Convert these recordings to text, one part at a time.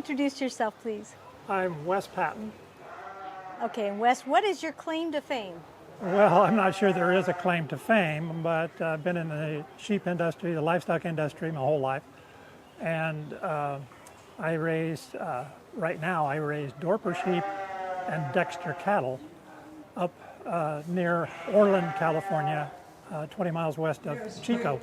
introduce yourself, please? I'm Wes Patton. Okay, and Wes, what is your claim to fame? Well, I'm not sure there is a claim to fame, but I've been in the sheep industry, the livestock industry, my whole life. And right now I raise Dorper sheep and Dexter cattle up near Orland, California, 20 miles west of Chico.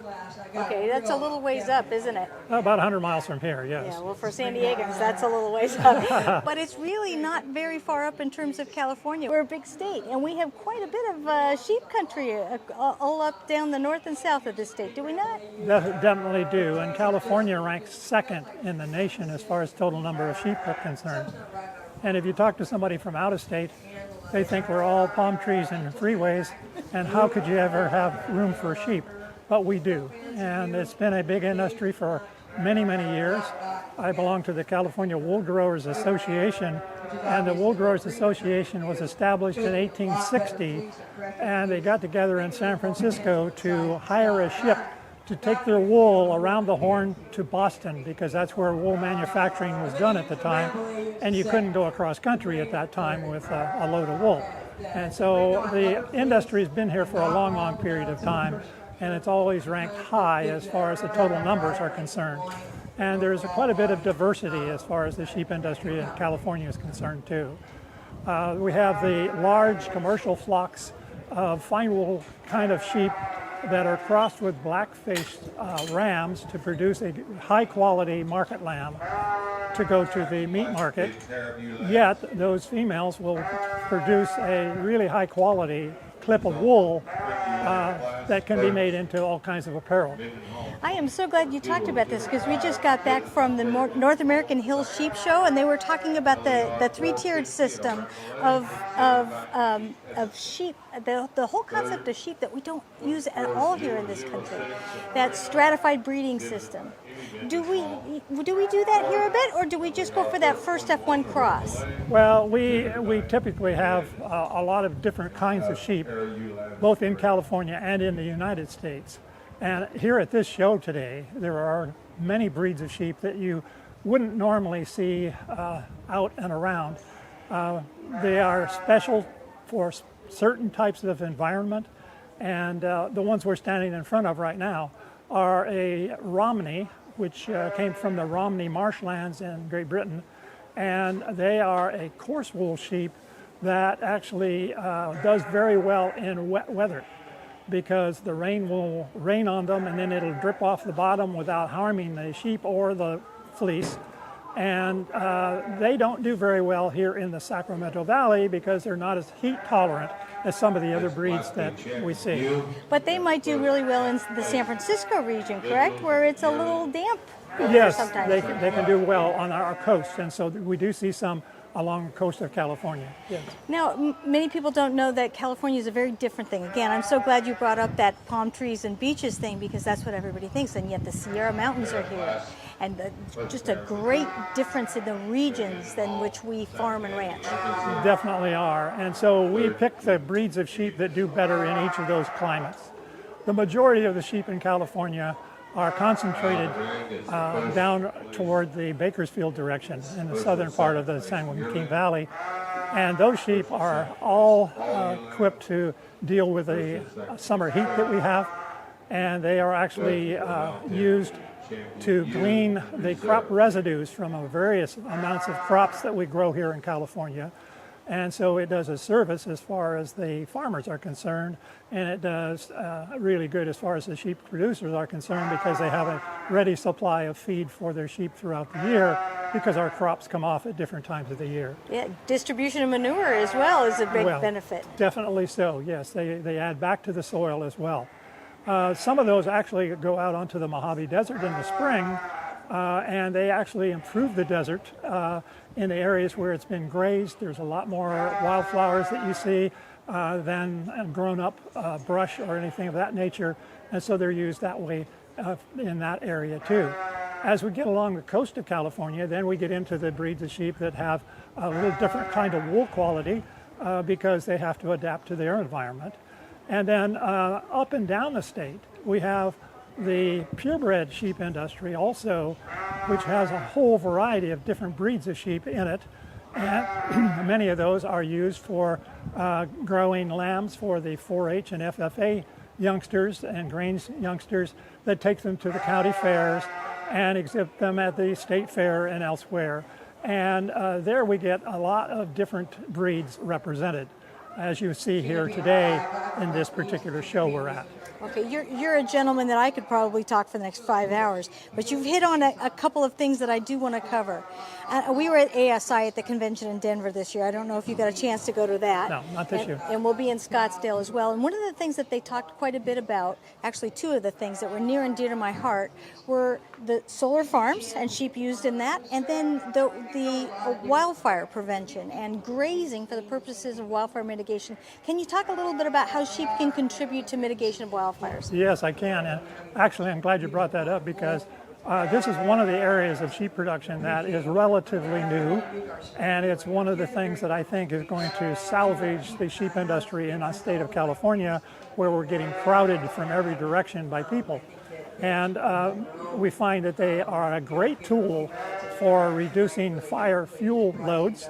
Okay, that's a little ways up, isn't it? About 100 miles from here, yes. Yeah, well, for San Diegans, that's a little ways up. But it's really not very far up in terms of California. We're a big state, and we have quite a bit of sheep country all up down the north and south of the state, do we not? Definitely do, and California ranks second in the nation as far as total number of sheep are concerned. And if you talk to somebody from out of state, they think we're all palm trees and freeways, and how could you ever have room for sheep? But we do, and it's been a big industry for many, many years. I belong to the California Wool Growers Association, and the Wool Growers Association was established in 1860, and they got together in San Francisco to hire a ship to take their wool around the Horn to Boston, because that's where wool manufacturing was done at the time, and you couldn't go across country at that time with a load of wool. And so the industry has been here for a long, long period of time, and it's always ranked high as far as the total numbers are concerned. And there's quite a bit of diversity as far as the sheep industry in California is concerned too. We have the large commercial flocks of fine wool kind of sheep that are crossed with black-faced rams to produce a high-quality market lamb to go to the meat market. Yet those females will produce a really high-quality clip of wool that can be made into all kinds of apparel. I am so glad you talked about this, because we just got back from the North American Hill Sheep Show, and they were talking about the three-tiered system of sheep, the whole concept of sheep that we don't use at all here in this country, that stratified breeding system. Do we do that here a bit, or do we just go for that first F1 cross? Well, we typically have a lot of different kinds of sheep, both in California and in the United States. And here at this show today, there are many breeds of sheep that you wouldn't normally see out and around. They are special for certain types of environment, and the ones we're standing in front of right now are a Romney, which came from the Romney marshlands in Great Britain, and they are a coarse wool sheep that actually does very well in wet weather, because the rain will rain on them and then it'll drip off the bottom without harming the sheep or the fleece. And they don't do very well here in the Sacramento Valley because they're not as heat tolerant as some of the other breeds that we see. But they might do really well in the San Francisco region, correct? Where it's a little damp. Yes, sometimes. they can do well on our coast, and so we do see some along the coast of California. Yes. Now, many people don't know that California is a very different thing. Again, I'm so glad you brought up that palm trees and beaches thing, because that's what everybody thinks, and yet the Sierra Mountains are here. And just a great difference in the regions in which we farm and ranch. Definitely are, and so we pick the breeds of sheep that do better in each of those climates. The majority of the sheep in California are concentrated down toward the Bakersfield direction in the southern part of the San Joaquin Valley. And those sheep are all equipped to deal with the summer heat that we have. And they are actually used to glean the crop residues from various amounts of crops that we grow here in California. And so it does a service as far as the farmers are concerned, and it does really good as far as the sheep producers are concerned, because they have a ready supply of feed for their sheep throughout the year, because our crops come off at different times of the year. Yeah, distribution of manure as well is a big benefit. Definitely so, yes. They add back to the soil as well. Some of those actually go out onto the Mojave Desert in the spring, and they actually improve the desert in the areas where it's been grazed. There's a lot more wildflowers that you see than grown up brush or anything of that nature, and so they're used that way in that area too. As we get along the coast of California, then we get into the breeds of sheep that have a little different kind of wool quality because they have to adapt to their environment. And then up and down the state, we have the purebred sheep industry also which has a whole variety of different breeds of sheep in it. And many of those are used for growing lambs for the 4-H and FFA youngsters and grains youngsters that take them to the county fairs and exhibit them at the state fair and elsewhere. And there we get a lot of different breeds represented, as you see here today in this particular show we're at. Okay, you're a gentleman that I could probably talk for the next 5 hours, but you've hit on a couple of things that I do want to cover. We were at ASI at the convention in Denver this year. I don't know if you got a chance to go to that. No, not this year. And we'll be in Scottsdale as well. And one of the things that they talked quite a bit about, actually two of the things that were near and dear to my heart, were the solar farms and sheep used in that, and then the wildfire prevention and grazing for the purposes of wildfire mitigation. Can you talk a little bit about how sheep can contribute to mitigation of wildfires? Yes, I can. And actually, I'm glad you brought that up because this is one of the areas of sheep production that is relatively new, and it's one of the things that I think is going to salvage the sheep industry in the state of California, where we're getting crowded from every direction by people. And we find that they are a great tool for reducing fire fuel loads.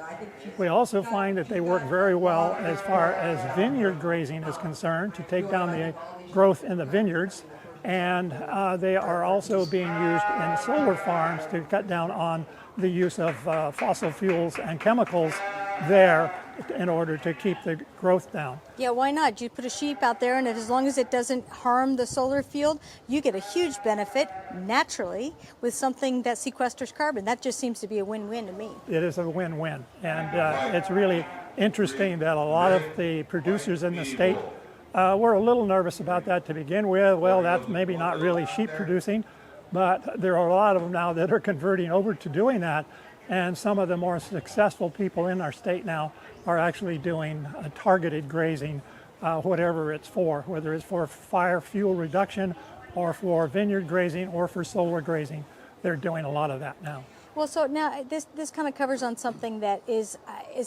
We also find that they work very well as far as vineyard grazing is concerned, to take down the growth in the vineyards. And they are also being used in solar farms to cut down on the use of fossil fuels and chemicals there in order to keep the growth down. Yeah, why not? You put a sheep out there, and as long as it doesn't harm the solar field, you get a huge benefit naturally with something that sequesters carbon. That just seems to be a win-win to me. It is a win-win, and it's really interesting that a lot of the producers in the state were a little nervous about that to begin with. Well, that's maybe not really sheep producing, but there are a lot of them now that are converting over to doing that. And some of the more successful people in our state now are actually doing targeted grazing, whatever it's for, whether it's for fire fuel reduction or for vineyard grazing or for solar grazing. They're doing a lot of that now. Well, so now this kind of covers on something that is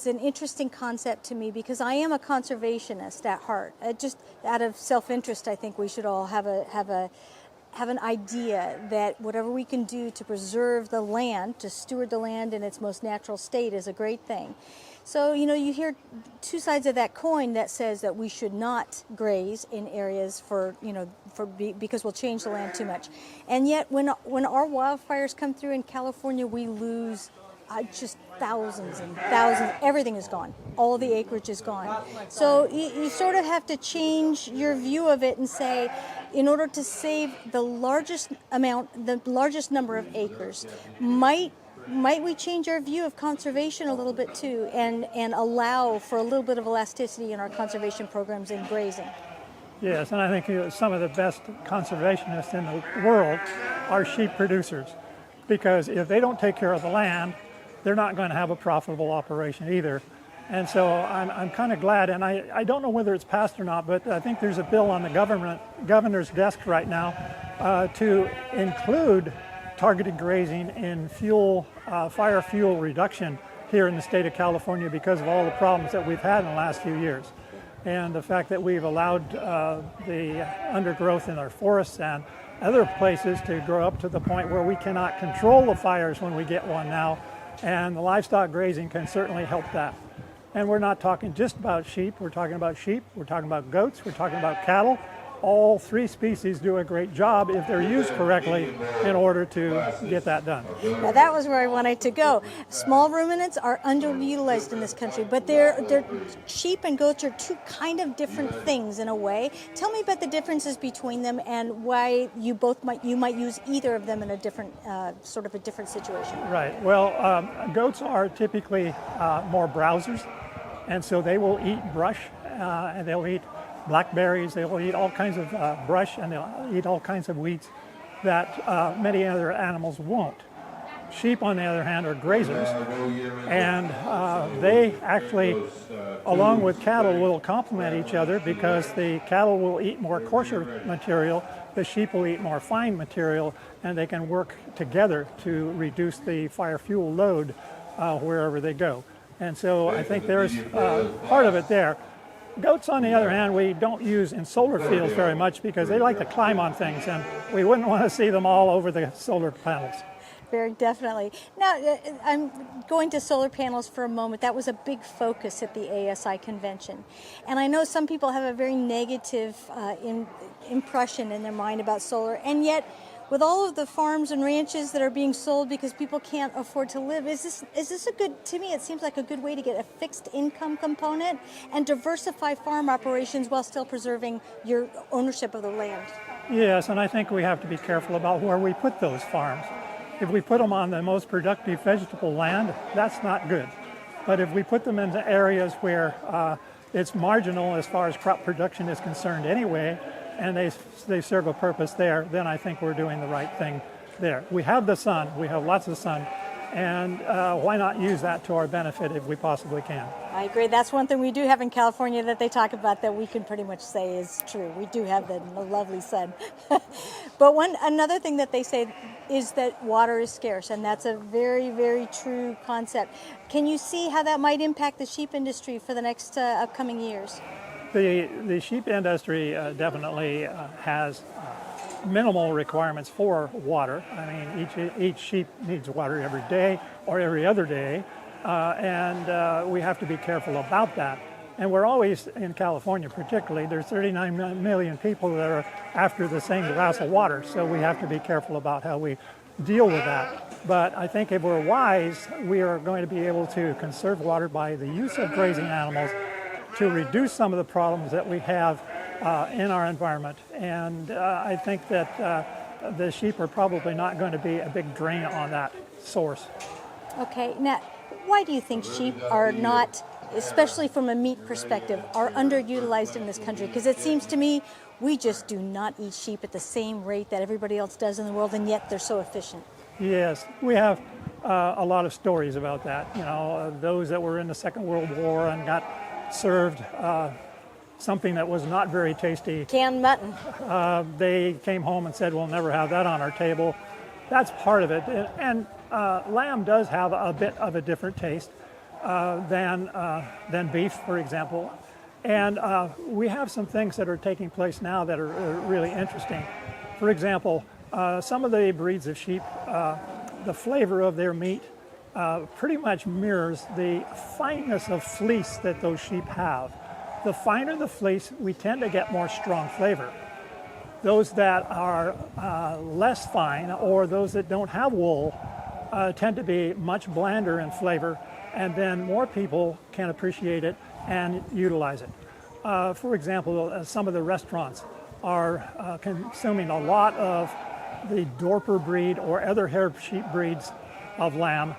an interesting concept to me, because I am a conservationist at heart. Just out of self-interest, I think we should all have an idea that whatever we can do to preserve the land, to steward the land in its most natural state, is a great thing. So, you know, you hear two sides of that coin that says that we should not graze in areas because we'll change the land too much. And yet when our wildfires come through in California, we lose just thousands and thousands. Everything is gone. All of the acreage is gone. So you sort of have to change your view of it and say, in order to save the largest number of acres, might we change our view of conservation a little bit too, and allow for a little bit of elasticity in our conservation programs in grazing? Yes, and I think some of the best conservationists in the world are sheep producers, because if they don't take care of the land, they're not going to have a profitable operation either. And so I'm kind of glad, and I don't know whether it's passed or not, but I think there's a bill on the governor's desk right now to include targeted grazing in fire fuel reduction here in the state of California, because of all the problems that we've had in the last few years. And the fact that we've allowed the undergrowth in our forests and other places to grow up to the point where we cannot control the fires when we get one now. And the livestock grazing can certainly help that. And we're not talking just about sheep. We're talking about goats, we're talking about cattle. All three species do a great job if they're used correctly in order to get that done. Now that was where I wanted to go. Small ruminants are underutilized in this country, but they're sheep and goats are two kind of different things in a way. Tell me about the differences between them and why you might use either of them in a different sort of a different situation. Right. Well, goats are typically more browsers, and so they will eat brush and they'll eat blackberries, they will eat all kinds of brush, and they'll eat all kinds of weeds that many other animals won't. Sheep, on the other hand, are grazers, and they actually, along with cattle, will complement each other, because the cattle will eat more coarser material, the sheep will eat more fine material, and they can work together to reduce the fire fuel load wherever they go. And so I think there's part of it there. Goats, on the other hand, we don't use in solar fields very much because they like to climb on things, and we wouldn't want to see them all over the solar panels. Very definitely. Now, I'm going to solar panels for a moment. That was a big focus at the ASI convention. And I know some people have a very negative impression in their mind about solar, and yet with all of the farms and ranches that are being sold because people can't afford to live, is this a good, to me it seems like a good way to get a fixed income component and diversify farm operations while still preserving your ownership of the land. Yes, and I think we have to be careful about where we put those farms. If we put them on the most productive vegetable land, that's not good. But if we put them into areas where it's marginal as far as crop production is concerned anyway, and they serve a purpose there, then I think we're doing the right thing there. We have the sun, we have lots of sun, and why not use that to our benefit if we possibly can? I agree. That's one thing we do have in California that they talk about that we can pretty much say is true. We do have the lovely sun. But another thing that they say is that water is scarce, and that's a very, very true concept. Can you see how that might impact the sheep industry for the next upcoming years? The sheep industry definitely has minimal requirements for water. I mean, each sheep needs water every day or every other day, and we have to be careful about that. And we're always, in California particularly, there's 39 million people that are after the same glass of water, so we have to be careful about how we deal with that. But I think if we're wise, we are going to be able to conserve water by the use of grazing animals to reduce some of the problems that we have in our environment. And I think that the sheep are probably not going to be a big drain on that source. Okay, now why do you think sheep are not, especially from a meat perspective, are underutilized in this country? Because it seems to me we just do not eat sheep at the same rate that everybody else does in the world, and yet they're so efficient. Yes, we have a lot of stories about that. You know, those that were in the Second World War and got served something that was not very tasty. Canned mutton. They came home and said, we'll never have that on our table. That's part of it. And lamb does have a bit of a different taste than beef, for example. And we have some things that are taking place now that are really interesting. For example, some of the breeds of sheep, the flavor of their meat pretty much mirrors the fineness of fleece that those sheep have. The finer the fleece, we tend to get more strong flavor. Those that are less fine, or those that don't have wool, tend to be much blander in flavor, and then more people can appreciate it and utilize it. For example, some of the restaurants are consuming a lot of the Dorper breed or other hair sheep breeds of lamb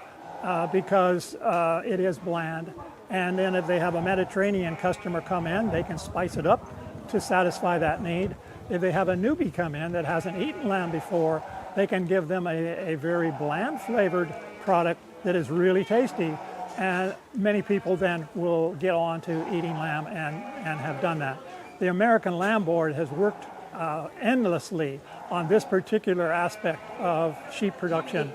because it is bland. And then if they have a Mediterranean customer come in, they can spice it up to satisfy that need. If they have a newbie come in that hasn't eaten lamb before, they can give them a very bland flavored product that is really tasty. And many people then will get on to eating lamb and have done that. The American Lamb Board has worked endlessly on this particular aspect of sheep production.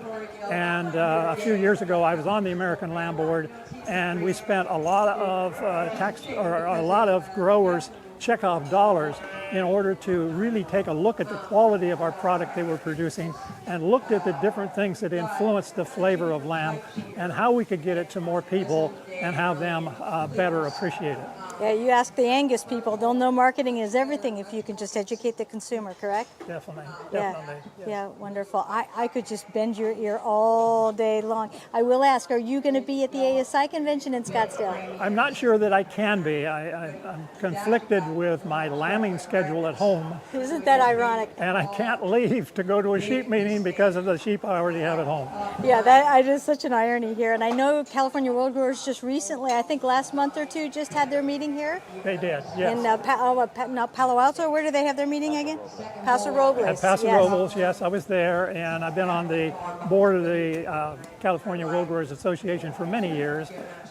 And a few years ago, I was on the American Lamb Board, and we spent a lot of a lot of growers checkoff dollars in order to really take a look at the quality of our product they were producing and looked at the different things that influenced the flavor of lamb and how we could get it to more people and have them better appreciate it. Yeah, you ask the Angus people, they'll know marketing is everything if you can just educate the consumer, correct? Definitely. Yeah, Yes. yeah, wonderful. I could just bend your ear all day long. I will ask, are you going to be at the ASI convention in Scottsdale? I'm not sure that I can be. I'm conflicted with my lambing schedule at home. Isn't that ironic? And I can't leave to go to a sheep meeting because of the sheep I already have at home. Yeah, that is such an irony here. And I know California World Growers just recently, I think last month or two, just had their meeting here. They did, yes. In Palo Alto, where do they have their meeting again? Paso Robles. At Paso Robles, yes, I was there, and I've been on the board of the California World Growers Association for many years,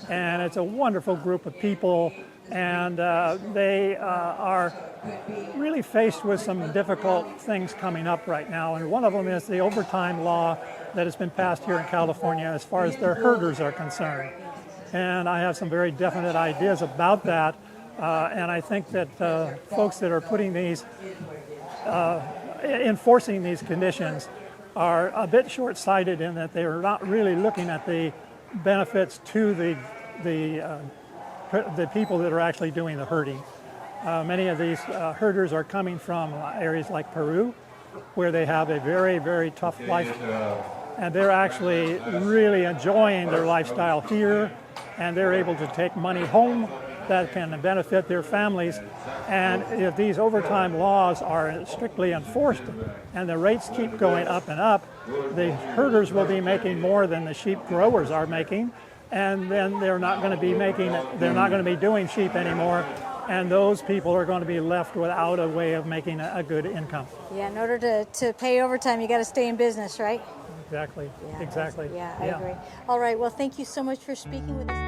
and it's a wonderful group of people, and they are really faced with some difficult things coming up right now, and one of them is the overtime law that has been passed here in California as far as their herders are concerned. And I have some very definite ideas about that, and I think that folks that are putting these, enforcing these conditions are a bit short-sighted in that they are not really looking at the benefits to the people that are actually doing the herding. Many of these herders are coming from areas like Peru, where they have a very, very tough life, and they're actually really enjoying their lifestyle here, and they're able to take money home that can benefit their families. And if these overtime laws are strictly enforced and the rates keep going up and up, the herders will be making more than the sheep growers are making, and then they're not going to be doing sheep anymore, and those people are going to be left without a way of making a good income. Yeah, in order to pay overtime, you got to stay in business, right? Exactly. Yeah, Exactly. I agree. All right, well, thank you so much for speaking with us.